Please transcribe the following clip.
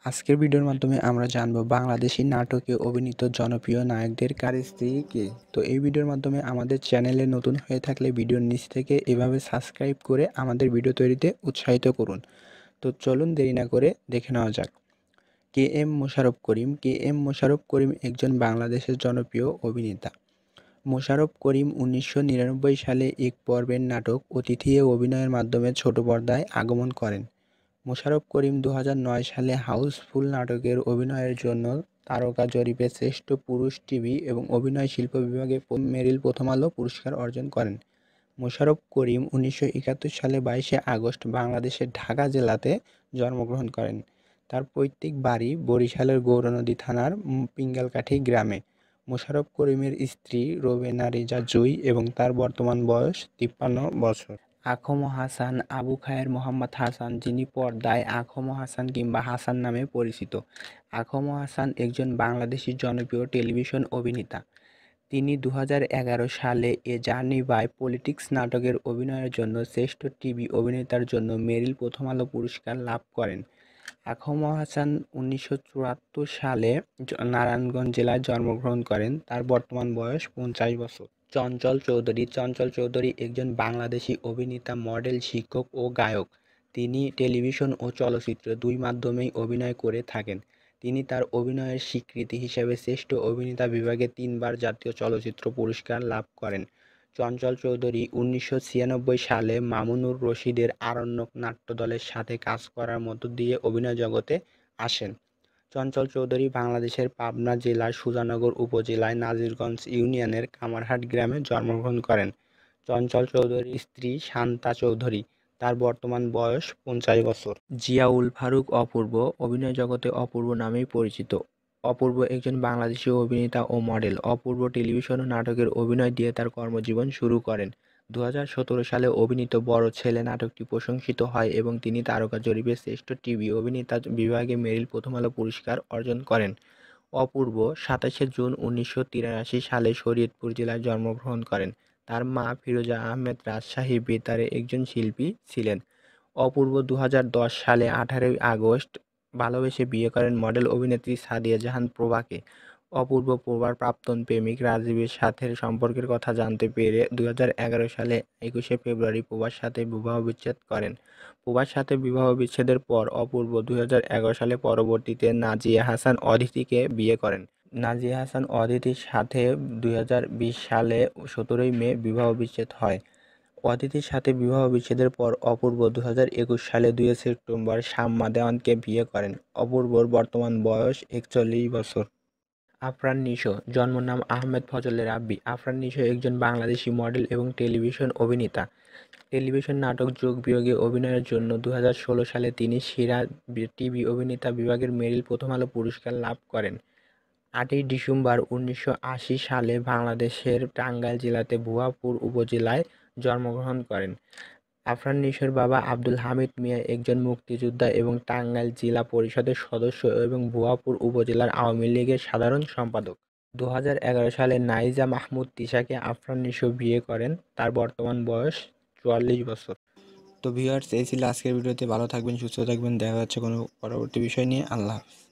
আজকের ভিডিওর মাধ্যমে আমরা জানব বাংলাদেশী নাটকে অভিনীত জনপ্রিয় নায়কদের কার স্ত্রী কে। তো এই ভিডিওর মাধ্যমে আমাদের চ্যানেলে নতুন হয়ে থাকলে ভিডিওর নিচ থেকে এভাবে সাবস্ক্রাইব করে আমাদের ভিডিও তৈরিতে উৎসাহিত করুন। তো চলুন দেরি না করে দেখে নেওয়া যাক। K M Mosharraf Karim. K M Mosharraf Karim একজন বাংলাদেশের জনপ্রিয় অভিনেতা। মোশাররফ করিম 1999 সালে এক পর্বের নাটক অতিথি-এ অভিনয়ের মাধ্যমে ছোট পর্দায় আগমন করেন। মোশাররফ করিম 2009 সালে হাউসফুল নাটকের অভিনয়ের জন্য তারকা জরিপে শ্রেষ্ঠ পুরুষ টিভি এবং অভিনয় শিল্প বিভাগে মেরিল প্রথম আলো পুরস্কার অর্জন করেন। মোশাররফ করিম 1971 সালে 22শে আগস্ট বাংলাদেশের ঢাকা জেলাতে জন্মগ্রহণ করেন। তার পৈতৃক বাড়ি বরিশালের গৌরনদী থানার পিঙ্গালকাঠি গ্রামে। মোশাররফ করিমের স্ত্রী রোবেনা রেজা জুঁই এবং তার বর্তমান বয়স 53 বছর। আখম হাসান। আবু খায়ের মোহাম্মদ হাসান, যিনি পর্দায় আখম হাসান কিংবা হাসান নামে পরিচিত। আখম হাসান একজন বাংলাদেশি জনপ্রিয় টেলিভিশন অভিনেতা। তিনি 2011 সালে এ জার্নি বাই পলিটিক্স নাটকের অভিনয়ের জন্য শ্রেষ্ঠ টিভি অভিনেতার জন্য মেরিল প্রথম আলো পুরস্কার লাভ করেন। আখম হাসান 1974 সালে নারায়ণগঞ্জ জেলায় জন্মগ্রহণ করেন। তার বর্তমান বয়স 50 বছর। চঞ্চল চৌধুরী। চঞ্চল চৌধুরী একজন বাংলাদেশি অভিনেতা, মডেল, শিক্ষক ও গায়ক। তিনি টেলিভিশন ও চলচ্চিত্র দুই মাধ্যমেই অভিনয় করে থাকেন। তিনি তার অভিনয়ের স্বীকৃতি হিসেবে শ্রেষ্ঠ অভিনেতা বিভাগে 3বার জাতীয় চলচ্চিত্র পুরস্কার লাভ করেন। চঞ্চল চৌধুরী 1996 সালে মামুনুর রশিদের আরণ্যক নাট্যদলের সাথে কাজ করার মধ্য দিয়ে অভিনয় জগতে আসেন। চঞ্চল চৌধুরী বাংলাদেশের পাবনা জেলার সুজানগর উপজেলায় নাজিরগঞ্জ ইউনিয়নের কামারহাট গ্রামে জন্মগ্রহণ করেন। চঞ্চল চৌধুরীর স্ত্রী শান্তা চৌধুরী। তার বর্তমান বয়স 50 বছর। জিয়াউল ফারুক। অপূর্ব। অভিনয় জগতে অপূর্ব নামেই পরিচিত। অপূর্ব একজন বাংলাদেশী অভিনেতা ও মডেল। অপূর্ব টেলিভিশন ও নাটকের অভিনয় দিয়ে তার কর্মজীবন শুরু করেন। 2017 সালে অভিনীত বড় ছেলে নাটকটি প্রশংসিত হয় এবং তিনি তারকা জরিপে শ্রেষ্ঠ টিভি অভিনেতা বিভাগে মেরিল প্রথম আলো পুরস্কার অর্জন করেন। অপূর্ব 27 জুন 1983 সালে শরীয়তপুর জেলায় জন্মগ্রহণ করেন। তার মা ফিরোজা আহমেদ রাজশাহী বেতারে একজন শিল্পী ছিলেন। অপূর্ব 2010 সালে 18 আগস্ট ভালোবেসে বিয়ে করেন মডেল অভিনেত্রী সাদিয়া জাহান প্রভাকে। অপূর্ব প্রভার প্রাক্তন প্রেমিক রাজীবের সাথে সম্পর্কের কথা জানতে পেরে 2011 সালে 21শে ফেব্রুয়ারি প্রভার সাথে বিবাহ বিচ্ছেদ করেন। প্রভার সাথে বিবাহ বিচ্ছেদের পর অপূর্ব 2011 সালে পরবর্তীতে নাজিয়া হাসান অদিতিকে বিয়ে করেন। নাজিয়া হাসান অদিতির সাথে 2020 সালে 17 মে বিবাহ বিচ্ছেদ হয়। অদিতির সাথে বিবাহ বিচ্ছেদের পর অপূর্ব 2021 সালে 2 সেপ্টেম্বর শাম্মা দেওয়ানকে বিয়ে করেন। অপূর্বর বর্তমান বয়স 41 বছর। আফরান নিশো। জন্ম নাম আহমেদ ফজলে রাব্বি। আফরান নিশো একজন বাংলাদেশি মডেল এবং টেলিভিশন অভিনেতা। টেলিভিশন নাটক যোগ বিয়োগে অভিনয়ের জন্য 2016 সালে তিনি সেরা টিভি অভিনেতা বিভাগের মেরিল প্রথম আলো পুরস্কার লাভ করেন। 8ই ডিসেম্বর 1980 সালে বাংলাদেশের টাঙ্গাইল জেলাতে ভুয়াপুর উপজেলায় জন্মগ্রহণ করেন। আফরান নিশোর বাবা আব্দুল হামিদ মিয়া একজন মুক্তিযোদ্ধা এবং টাঙ্গাইল জেলা পরিষদের সদস্য এবং ভুয়াপুর উপজেলার আওয়ামী লীগের সাধারণ সম্পাদক। 2011 সালে নাইজা মাহমুদ তিশাকে আফরান নিশো বিয়ে করেন। তার বর্তমান বয়স 44 বছর। তো ভিউয়ার্স, এই ছিল আজকের ভিডিওতে। ভালো থাকবেন, সুস্থ থাকবেন। দেখা হচ্ছে কোনো পরবর্তী বিষয় নিয়ে। আল্লাহ হাফেজ।